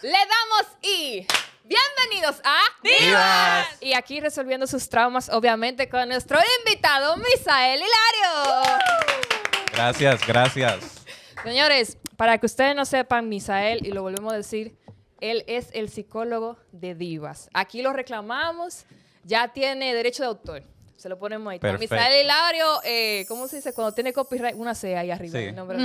Le damos y bienvenidos a Divas. Y aquí resolviendo sus traumas, obviamente, con nuestro invitado, Misael Hilario. Gracias. Señores, para que ustedes no sepan, Misael, y lo volvemos a decir, él es el psicólogo de divas. Aquí lo reclamamos, ya tiene derecho de autor. Se lo ponemos ahí. Perfecto. Misael Hilario, ¿cómo se dice? Cuando tiene copyright, una C ahí arriba. Sí. El nombre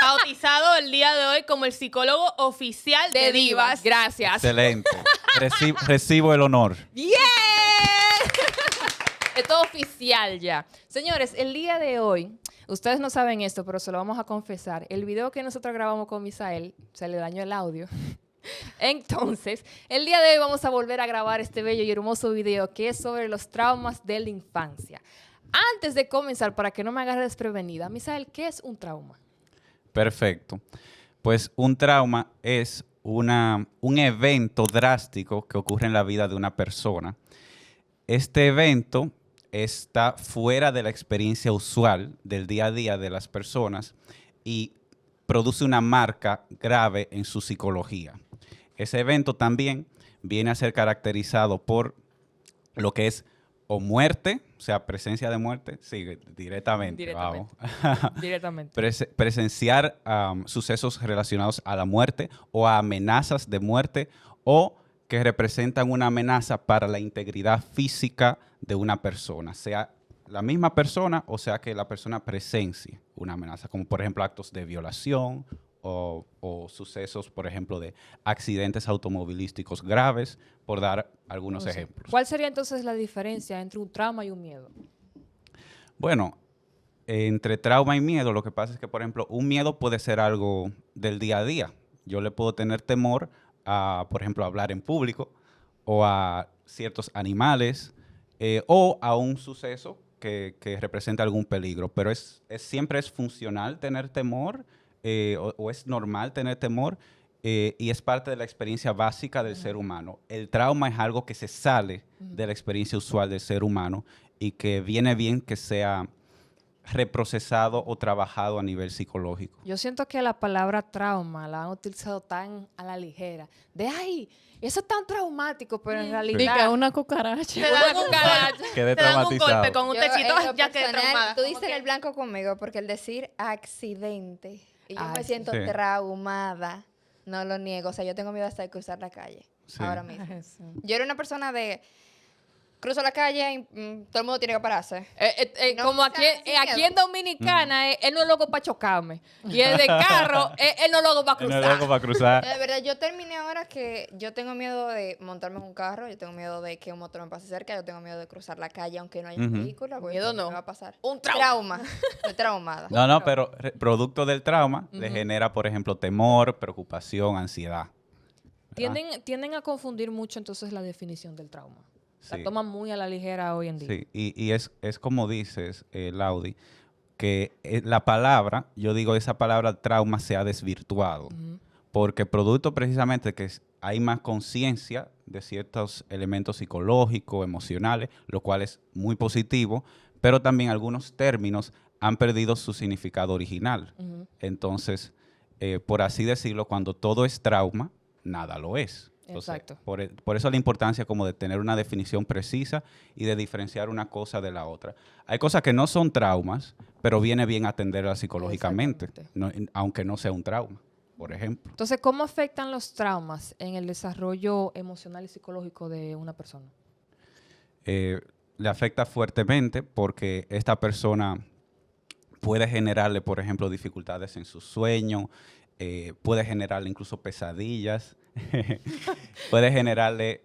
Bautizado el día de hoy como el psicólogo oficial de divas. Gracias. Excelente. Recibo el honor. ¡Bien! Es todo oficial ya. Señores, el día de hoy, ustedes no saben esto, pero se lo vamos a confesar. El video que nosotros grabamos con Misael, se le dañó el audio. Entonces, el día de hoy vamos a volver a grabar este bello y hermoso video que es sobre los traumas de la infancia. Antes de comenzar, para que no me agarre desprevenida, Misael, ¿qué es un trauma? Perfecto. Pues un trauma es un evento drástico que ocurre en la vida de una persona. Este evento está fuera de la experiencia usual del día a día de las personas y produce una marca grave en su psicología. Ese evento también viene a ser caracterizado por lo que es o muerte, o sea, presencia de muerte, sí, directamente. Vamos. Directamente. Presenciar sucesos relacionados a la muerte o a amenazas de muerte o que representan una amenaza para la integridad física de una persona, sea la misma persona o sea que la persona presencie una amenaza, como por ejemplo actos de violación o sucesos, por ejemplo, de accidentes automovilísticos graves, por dar algunos ejemplos. ¿Cuál sería entonces la diferencia entre un trauma y un miedo? Bueno, entre trauma y miedo, lo que pasa es que, por ejemplo, un miedo puede ser algo del día a día. Yo le puedo tener temor a, por ejemplo, hablar en público o a ciertos animales o a un suceso que representa algún peligro. Pero siempre es funcional tener temor o es normal tener temor y es parte de la experiencia básica del ser humano. El trauma es algo que se sale de la experiencia usual del ser humano y que viene bien que sea reprocesado o trabajado a nivel psicológico. Yo siento que la palabra trauma la han utilizado tan a la ligera. De, ay, eso es tan traumático, pero en realidad... Diga una cucaracha. Te dan un golpe, Quedé te dan un traumatizado. golpe con un Yo, techito, en lo ya quedé personal, traumada. Tú Como dices que- el blanco conmigo porque el decir accidente, y yo Ay, me siento sí. traumada, no lo niego. O sea, yo tengo miedo hasta de cruzar la calle, Sí. ahora mismo. Yo era una persona de cruzo la calle y todo el mundo tiene que pararse. No, como aquí, sin aquí miedo. en Dominicana, él no es loco para chocarme. Y el de carro, él no es loco para No cruzar. es loco para cruzar. De verdad, yo terminé ahora que yo tengo miedo de montarme en un carro, yo tengo miedo de que un motor me pase cerca, yo tengo miedo de cruzar la calle aunque no haya un Ujú. vehículo. porque Miedo ¿qué no. me va a pasar? Un trauma. Estoy traumada. No, pero producto del trauma le genera, por ejemplo, temor, preocupación, ansiedad. ¿verdad? Tienden a confundir mucho entonces la definición del trauma. Sí. La toman muy a la ligera hoy en día. Sí, y es como dices, Laudi, que la palabra, yo digo, esa palabra trauma se ha desvirtuado, porque producto precisamente que hay más conciencia de ciertos elementos psicológicos, emocionales, lo cual es muy positivo, pero también algunos términos han perdido su significado original. Entonces, por así decirlo, cuando todo es trauma, nada lo es. Entonces, Exacto. por eso la importancia como de tener una definición precisa y de diferenciar una cosa de la otra. Hay cosas que no son traumas, pero viene bien atenderlas psicológicamente, aunque no sea un trauma, por ejemplo. Entonces, ¿cómo afectan los traumas en el desarrollo emocional y psicológico de una persona? Le afecta fuertemente porque esta persona puede generarle, por ejemplo, dificultades en su sueño, puede generarle incluso pesadillas, puede generarle,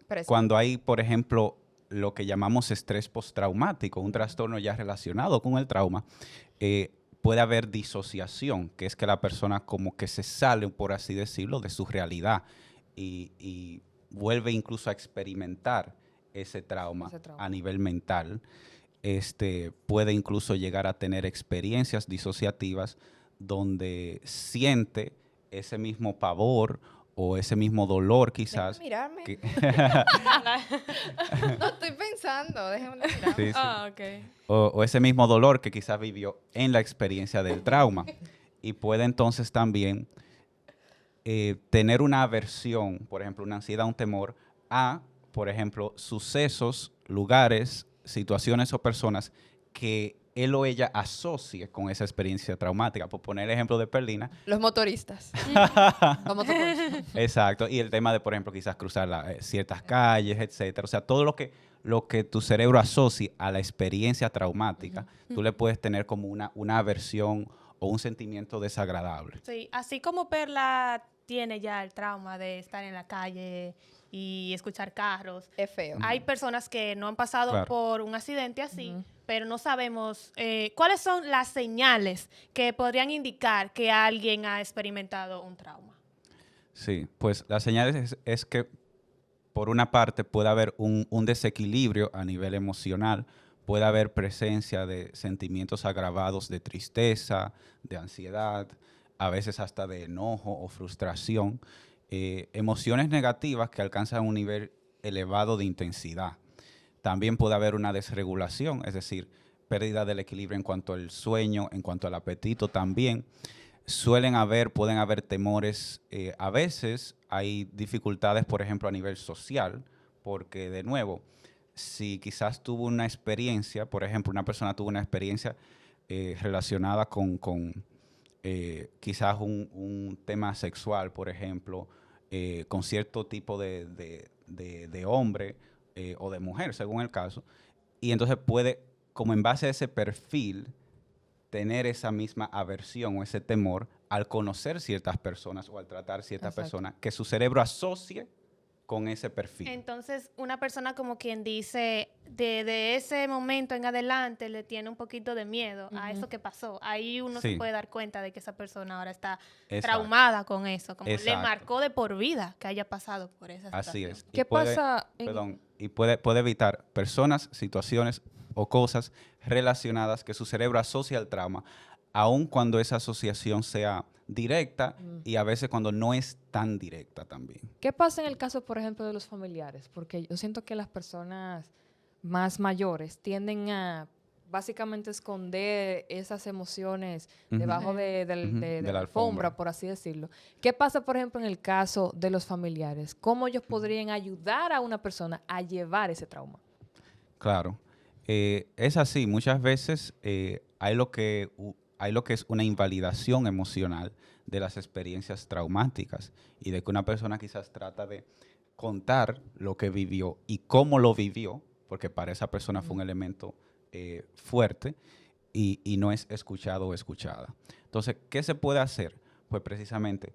Presión. cuando hay, por ejemplo, lo que llamamos estrés postraumático, un trastorno ya relacionado con el trauma, puede haber disociación, que es que la persona como que se sale, por así decirlo, de su realidad y vuelve incluso a experimentar ese trauma a nivel mental. Puede incluso llegar a tener experiencias disociativas donde siente ese mismo pavor o ese mismo dolor quizás. Déjame mirarme. que- No estoy pensando, déjame mirar. Sí, sí. Ah, ok. O ese mismo dolor que quizás vivió en la experiencia del trauma. Y puede entonces también tener una aversión, por ejemplo, una ansiedad, un temor a, por ejemplo, sucesos, lugares, situaciones o personas que él o ella asocie con esa experiencia traumática. Por poner el ejemplo de Perlina. Los motoristas. Los motoconchos. Exacto. Y el tema de, por ejemplo, quizás cruzar ciertas calles, etcétera. O sea, todo lo que tu cerebro asocie a la experiencia traumática, tú le puedes tener como una aversión o un sentimiento desagradable. Sí, así como Perla tiene ya el trauma de estar en la calle y escuchar carros, Es feo. hay personas que no han pasado Claro. por un accidente así, pero no sabemos cuáles son las señales que podrían indicar que alguien ha experimentado un trauma. Sí, pues las señales es que por una parte puede haber un desequilibrio a nivel emocional, puede haber presencia de sentimientos agravados de tristeza, de ansiedad, a veces hasta de enojo o frustración, emociones negativas que alcanzan un nivel elevado de intensidad. También puede haber una desregulación, es decir, pérdida del equilibrio en cuanto al sueño, en cuanto al apetito también. Pueden haber temores, a veces hay dificultades, por ejemplo, a nivel social, porque de nuevo, si quizás tuvo una experiencia, por ejemplo, una persona tuvo una experiencia relacionada con quizás un tema sexual, por ejemplo, con cierto tipo de hombre o de mujer, según el caso, y entonces puede, como en base a ese perfil, tener esa misma aversión o ese temor al conocer ciertas personas o al tratar ciertas Exacto. personas que su cerebro asocie con ese perfil. Entonces, una persona como quien dice, de ese momento en adelante le tiene un poquito de miedo a eso que pasó. Ahí uno Sí. se puede dar cuenta de que esa persona ahora está Exacto. traumada con eso, como le Exacto. marcó de por vida que haya pasado por esa Así situación. es. ¿Qué Y puede- pasa en- Perdón, y puede evitar personas, situaciones o cosas relacionadas que su cerebro asocia al trauma, aun cuando esa asociación sea directa y a veces cuando no es tan directa también. ¿Qué pasa en el caso, por ejemplo, de los familiares? Porque yo siento que las personas más mayores tienden a básicamente esconder esas emociones Ujú. debajo de De la alfombra, por así decirlo. ¿Qué pasa, por ejemplo, en el caso de los familiares? ¿Cómo ellos podrían ayudar a una persona a llevar ese trauma? Claro. Es así. Muchas veces hay lo que es una invalidación emocional de las experiencias traumáticas y de que una persona quizás trata de contar lo que vivió y cómo lo vivió, porque para esa persona fue un elemento fuerte y no es escuchado o escuchada. Entonces, ¿qué se puede hacer? Pues precisamente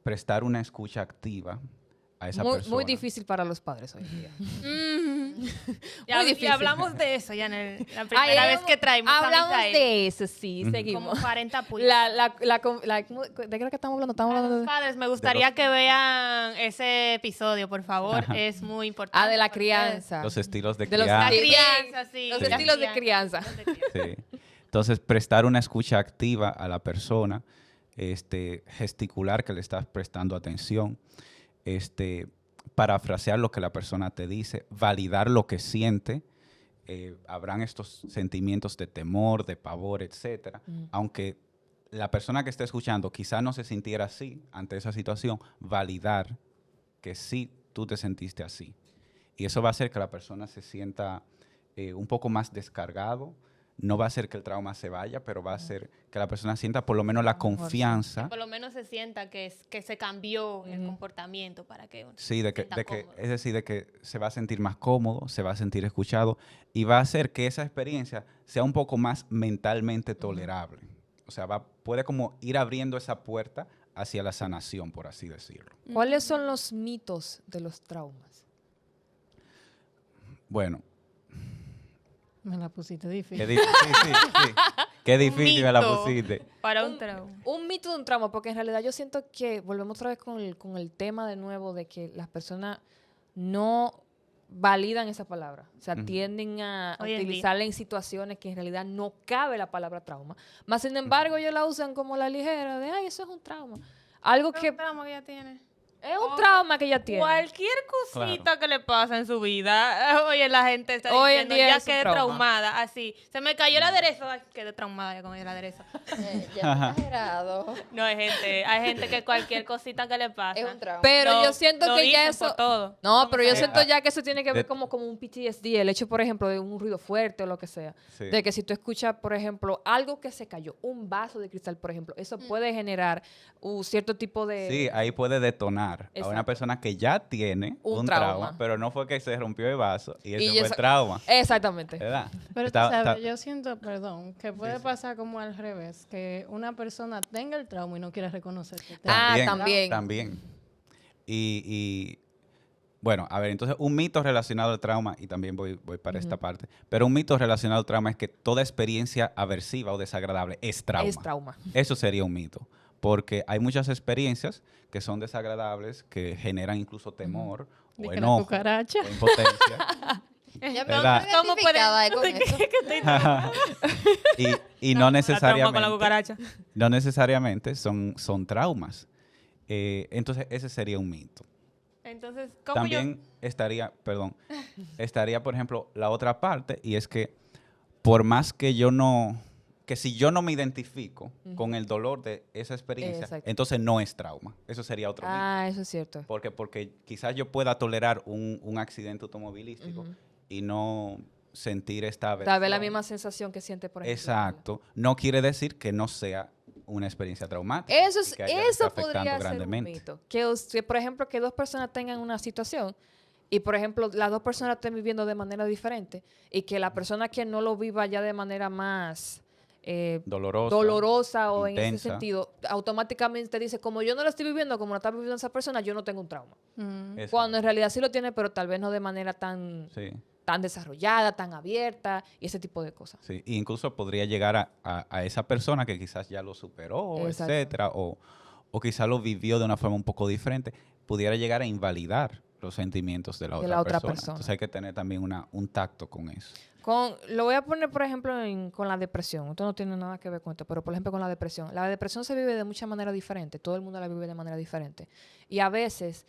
prestar una escucha activa a esa persona. Muy difícil para los padres hoy en día. Ya, difícil. y hablamos de eso ya en la primera vez que traímos a Hablamos Misael. de eso, sí, Ujú. seguimos. Como 40 pulgadas. ¿De qué es que estamos hablando? Estamos A hablando los de... padres, me gustaría que vean ese episodio, por favor. Es muy importante. Ah, de la para ustedes. crianza. Los estilos de De los crianza. La Sí. crianza, sí. Los la estilos de crianza. Estilos de crianza. Sí. Entonces, prestar una escucha activa a la persona, gesticular que le estás prestando atención, parafrasear lo que la persona te dice, validar lo que siente. Habrán estos sentimientos de temor, de pavor, etcétera. Aunque la persona que esté escuchando quizá no se sintiera así ante esa situación, validar que sí tú te sentiste así. Y eso va a hacer que la persona se sienta un poco más descargado. No va a hacer que el trauma se vaya, pero va a hacer que la persona sienta por lo menos la confianza. Por lo menos se sienta que se cambió el comportamiento para que uno Sí, se sienta cómodo. es decir, de que se va a sentir más cómodo, se va a sentir escuchado y va a hacer que esa experiencia sea un poco más mentalmente tolerable. O sea, puede como ir abriendo esa puerta hacia la sanación, por así decirlo. ¿Cuáles son los mitos de los traumas? Bueno, Me la pusiste difícil. qué sí. Qué difícil me la mito. pusiste. Para un trauma. Un mito de un trauma, porque en realidad yo siento que volvemos otra vez con el tema de nuevo de que las personas no validan esa palabra. O sea, tienden a Hoy en día. utilizarla en situaciones que en realidad no cabe la palabra trauma. Más sin embargo, ellos la usan como la ligera de, ay, eso es un trauma. Algo ¿Qué que trauma que ella tiene? Es un trauma que ella tiene. Cualquier cosita Claro. que le pasa en su vida, oye, la gente está Hoy en diciendo, día ya es un quedé trauma. traumada, así. Se me cayó el aderezo, ay, quedé traumada ya con el aderezo. Ya exagerado. No, hay gente que cualquier cosita que le pasa. Es un trauma. Pero lo- yo siento lo que ya dicen eso... por todo. No, pero yo que- siento ya que eso tiene que ver de- como un PTSD, el hecho, por ejemplo, de un ruido fuerte o lo que sea. Sí. De que si tú escuchas, por ejemplo, algo que se cayó, un vaso de cristal, por ejemplo, eso puede generar un cierto tipo de... Sí, ahí puede detonar a Exacto. una persona que ya tiene Un un trauma. trauma, pero no fue que se rompió el vaso y ese Y fue eso- el trauma. Exactamente. ¿Verdad? Pero Está- tú sabes, está- yo siento, perdón, que puede pasar como al revés, que una persona tenga el trauma y no quiera reconocer que Ah, tiene. también. También. Bueno, a ver, entonces un mito relacionado al trauma, y también voy para esta parte, pero un mito relacionado al trauma es que toda experiencia aversiva o desagradable es trauma. Es trauma. Eso sería un mito, porque hay muchas experiencias que son desagradables, que generan incluso temor De o que la enojo cucaracha. o impotencia. Ya me ¿Verdad? siento ¿Cómo puede- identificada con eso. y no La trauma necesariamente con la cucaracha. no necesariamente son traumas. Entonces ese sería un mito. Entonces, ¿cómo También estaría, por ejemplo, la otra parte, y es que por más que si yo no me identifico con el dolor de esa experiencia, Exacto. entonces no es trauma. Eso sería otro mito. Ah, eso es cierto. Porque quizás yo pueda tolerar un accidente automovilístico y no sentir esta Tal vez la aversión. misma sensación que siente, por ejemplo. Exacto. No quiere decir que no sea una experiencia traumática. Eso, y que haya que eso afectando podría ser un grandemente. mito. Que, por ejemplo, que dos personas tengan una situación y, por ejemplo, las dos personas estén viviendo de manera diferente y que la persona que no lo viva ya de manera más dolorosa o en ese intensa. sentido, automáticamente te dice, como yo no lo estoy viviendo, como lo está viviendo esa persona, yo no tengo un trauma. Exacto. Cuando en realidad sí lo tiene, pero tal vez no de manera tan Sí. desarrollada, tan abierta y ese tipo de cosas. Sí, e incluso podría llegar a esa persona que quizás ya lo superó, Exacto. etcétera, o quizás lo vivió de una forma un poco diferente, pudiera llegar a invalidar los sentimientos de la otra persona. Entonces hay que tener también un tacto con eso. Lo voy a poner, por ejemplo, con la depresión. Esto no tiene nada que ver con esto, pero por ejemplo con la depresión. La depresión se vive de muchas maneras diferentes. Todo el mundo la vive de manera diferente. Y a veces,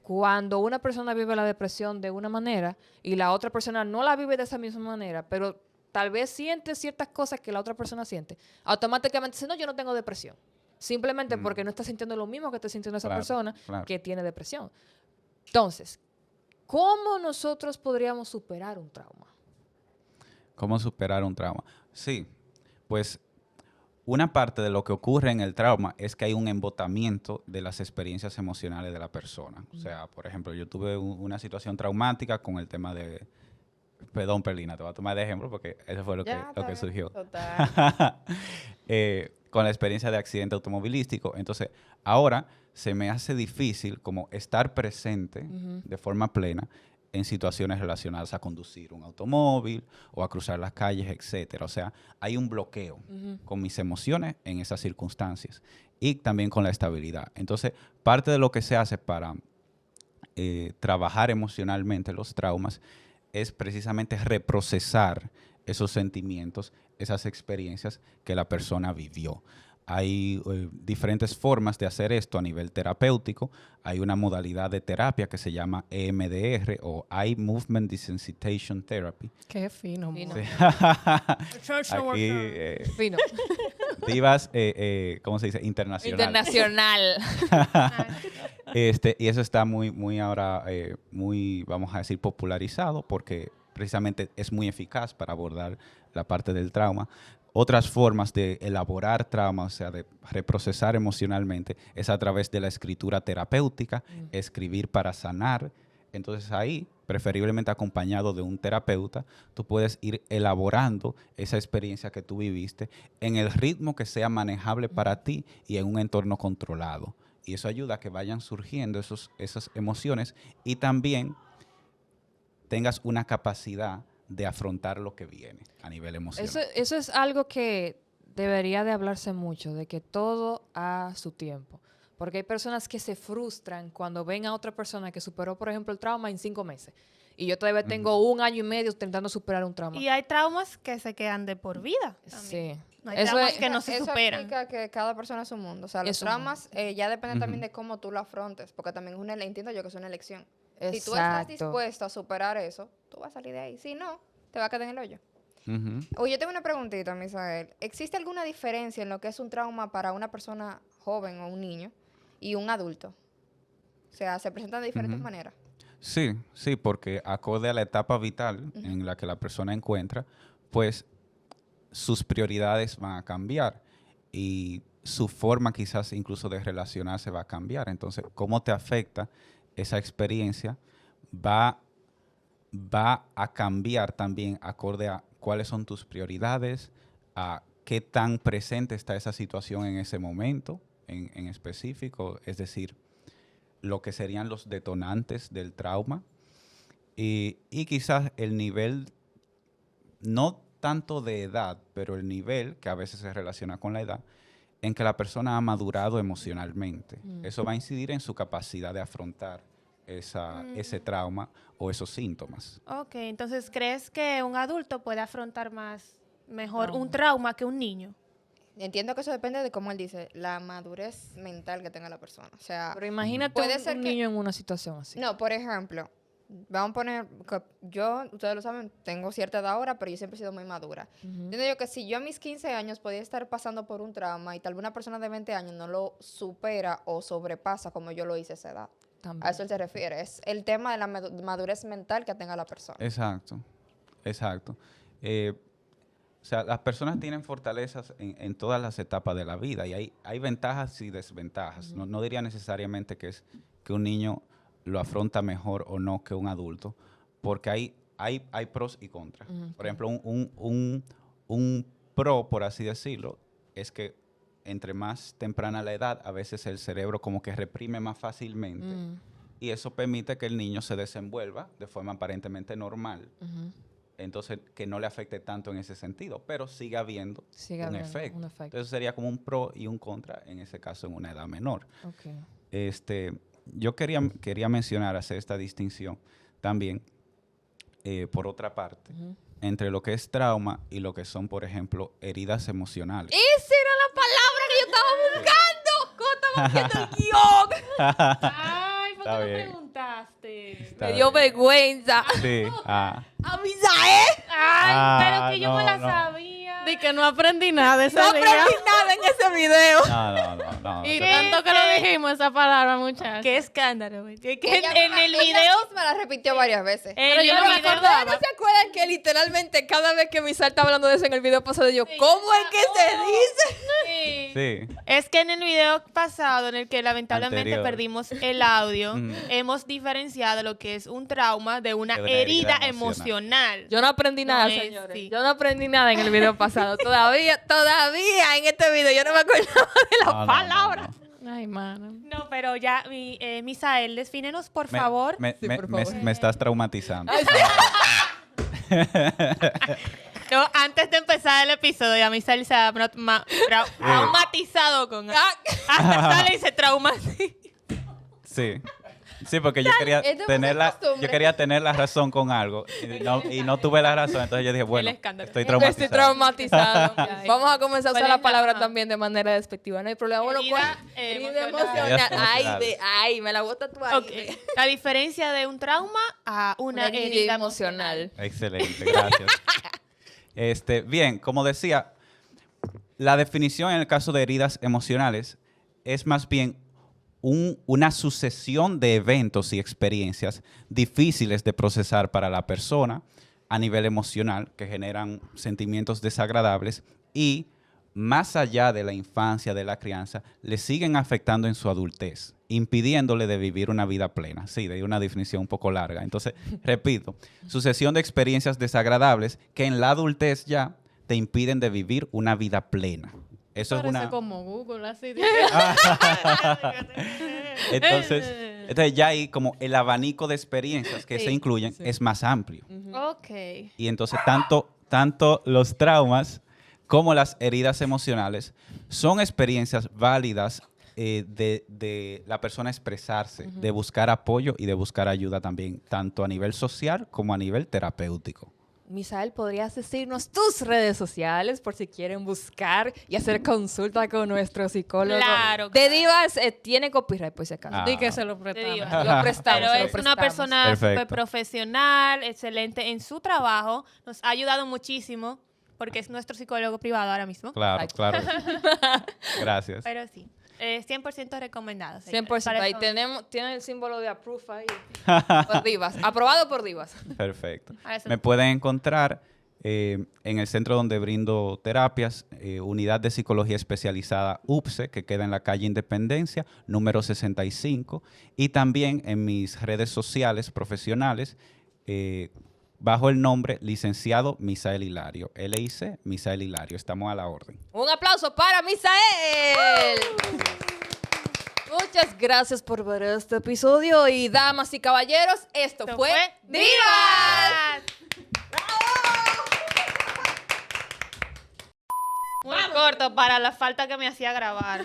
cuando una persona vive la depresión de una manera y la otra persona no la vive de esa misma manera, pero tal vez siente ciertas cosas que la otra persona siente, automáticamente dice, no, yo no tengo depresión. Simplemente porque no está sintiendo lo mismo que está sintiendo esa Claro, persona claro. que tiene depresión. Entonces, ¿cómo nosotros podríamos superar un trauma? ¿Cómo superar un trauma? Sí, pues una parte de lo que ocurre en el trauma es que hay un embotamiento de las experiencias emocionales de la persona. O sea, por ejemplo, yo tuve una situación traumática con el tema de... Perdón, Perlina, te voy a tomar de ejemplo porque eso fue lo Ya, que está bien. surgió. Total. Con la experiencia de accidente automovilístico. Entonces, ahora se me hace difícil como estar presente de forma plena en situaciones relacionadas a conducir un automóvil o a cruzar las calles, etcétera. O sea, hay un bloqueo con mis emociones en esas circunstancias y también con la estabilidad. Entonces, parte de lo que se hace para trabajar emocionalmente los traumas es precisamente reprocesar esos sentimientos, esas experiencias que la persona vivió. Hay diferentes formas de hacer esto a nivel terapéutico. Hay una modalidad de terapia que se llama EMDR o Eye Movement Desensitization Therapy. Qué fino. Fino. amor. Aquí, Fino. divas, ¿cómo se dice? Internacionales. Internacional. Y eso está muy ahora, muy, vamos a decir, popularizado porque precisamente es muy eficaz para abordar la parte del trauma. Otras formas de elaborar trauma, o sea, de reprocesar emocionalmente, es a través de la escritura terapéutica, escribir para sanar. Entonces ahí, preferiblemente acompañado de un terapeuta, tú puedes ir elaborando esa experiencia que tú viviste en el ritmo que sea manejable para ti y en un entorno controlado. Y eso ayuda a que vayan surgiendo esas emociones y también tengas una capacidad de afrontar lo que viene a nivel emocional. Eso es algo que debería de hablarse mucho, de que todo a su tiempo. Porque hay personas que se frustran cuando ven a otra persona que superó, por ejemplo, el trauma en 5 meses. Y yo todavía tengo 1 año y medio intentando superar un trauma. Y hay traumas que se quedan de por vida. Sí. No hay Eso traumas es- que no se Eso superan. explica que cada persona es un mundo. O sea, los Es un traumas ya dependen también Ujú. de cómo tú lo afrontes, porque también entiendo yo que es una elección. Si tú estás Exacto. dispuesto a superar eso, tú vas a salir de ahí. Si no, te va a quedar en el hoyo. Ujú. Oye, yo tengo una preguntita, Misael. ¿Existe alguna diferencia en lo que es un trauma para una persona joven o un niño y un adulto? O sea, se presentan de diferentes Ujú. maneras. Sí, sí, porque acorde a la etapa vital en la que la persona encuentra, pues sus prioridades van a cambiar y su forma quizás incluso de relacionarse va a cambiar. Entonces, cómo te afecta esa experiencia va, va a cambiar también acorde a cuáles son tus prioridades, a qué tan presente está esa situación en ese momento en específico, es decir, lo que serían los detonantes del trauma y quizás el nivel, no tanto de edad, pero el nivel que a veces se relaciona con la edad, en que la persona ha madurado emocionalmente. Eso va a incidir en su capacidad de afrontar ese trauma o esos síntomas. Ok, entonces, ¿crees que un adulto puede afrontar mejor un trauma que un niño? Entiendo que eso depende de cómo él dice, la madurez mental que tenga la persona. O sea, Pero imagínate puede un ser que- niño en una situación así. no, por ejemplo, vamos a poner, que yo, ustedes lo saben, tengo cierta edad ahora, pero yo siempre he sido muy madura. Entiendo yo que si yo a mis 15 años podía estar pasando por un trauma y tal vez una persona de 20 años no lo supera o sobrepasa como yo lo hice a esa edad. También. A eso él se refiere. Es el tema de la madurez mental que tenga la persona. Exacto, exacto. O sea, las personas tienen fortalezas en todas las etapas de la vida y hay ventajas y desventajas. No diría necesariamente que un niño lo afronta mejor o no que un adulto, porque hay pros y contras. Por ejemplo, un pro, por así decirlo, es que entre más temprana la edad, a veces el cerebro como que reprime más fácilmente y eso permite que el niño se desenvuelva de forma aparentemente normal. Entonces, que no le afecte tanto en ese sentido, pero sigue habiendo Sigue un habiendo efecto. un efecto. Entonces, sería como un pro y un contra, en ese caso, en una edad menor. Ok. Yo quería mencionar, hacer esta distinción también, por otra parte, entre lo que es trauma y lo que son, por ejemplo, heridas emocionales. Esa era la palabra que yo estaba buscando. ¿Cómo estamos haciendo el guión? Ay, ¿por Está qué no bien. preguntaste? Está Me dio bien. vergüenza. Sí, A Misael. Ay, pero que yo no, me la no. sabía. Di que no aprendí nada ese No día. aprendí nada en ese video. no. Y pero- tanto que lo dijimos esa palabra, muchachos. Qué escándalo, güey. Que Ella- en el ella video... misma la repitió varias veces. En Pero el yo no me video- acordaba. ¿No se acuerdan que literalmente cada vez que Misael está hablando de eso en el video pasado, yo, ¿cómo es que se dice? Sí. Sí, Es que en el video pasado, en el que lamentablemente Anterior. perdimos el audio, Ujú. hemos diferenciado lo que es un trauma de una De una herida herida emocional. Yo no aprendí nada, es, señores. sí. Yo no aprendí nada en el video pasado. Todavía en este video yo no me acordaba de la No, no, palabra. no. Ay, mano. No, pero ya, Misael, defínenos, por favor. Me, Sí, me- por me- favor. me estás traumatizando. No, antes de empezar el episodio, ya Misael se ha traumatizado con... Hasta sale y se trauma. Sí. Sí, porque yo quería esto es tener una la, costumbre. yo quería tener la razón con algo y no tuve la razón, entonces yo dije, bueno, escándalo. estoy Estoy traumatizado. traumatizado. Vamos a comenzar a usar la Herida, palabra ajá. también de manera despectiva. No hay problema. Bueno, Herida ¿cuál? Herida emocional. emocional. Emocionales. Ay, me la bota tú ahí. Ok. La diferencia de un trauma a una herida emocional. Excelente, gracias. Bien, como decía, la definición en el caso de heridas emocionales es más bien una sucesión de eventos y experiencias difíciles de procesar para la persona a nivel emocional que generan sentimientos desagradables y más allá de la infancia, de la crianza, le siguen afectando en su adultez, impidiéndole de vivir una vida plena. Sí, de una definición un poco larga. Entonces, repito, sucesión de experiencias desagradables que en la adultez ya te impiden de vivir una vida plena. Eso es Parece una... como Google, así. Entonces ya ahí como el abanico de experiencias que se incluyen es más amplio. Ok. Y entonces tanto los traumas como las heridas emocionales son experiencias válidas de la persona expresarse, de buscar apoyo y de buscar ayuda también, tanto a nivel social como a nivel terapéutico. Misael, ¿podrías decirnos tus redes sociales por si quieren buscar y hacer consulta con nuestro psicólogo? Claro, De claro. Divas tiene copyright, por si acaso. Ah. Di que se lo Te prestamos. digo, Lo prestamos, pero lo es una prestamos. persona Perfecto. súper profesional, excelente en su trabajo. Nos ha ayudado muchísimo porque es nuestro psicólogo privado ahora mismo. Claro, claro. Gracias. Pero sí, 100% recomendado. 100%. señores. Ahí tiene el símbolo de approve ahí. Por Divas. Aprobado por Divas. Perfecto. Para eso- Me pueden encontrar en el centro donde brindo terapias, unidad de psicología especializada UPSE, que queda en la calle Independencia, número 65, y también en mis redes sociales profesionales, bajo el nombre licenciado Misael Hilario, LIC Misael Hilario. Estamos a la orden. Un aplauso para Misael. Muchas gracias por ver este episodio y damas y caballeros, esto Esto fue Divas. Muy corto para la falta que me hacía grabar.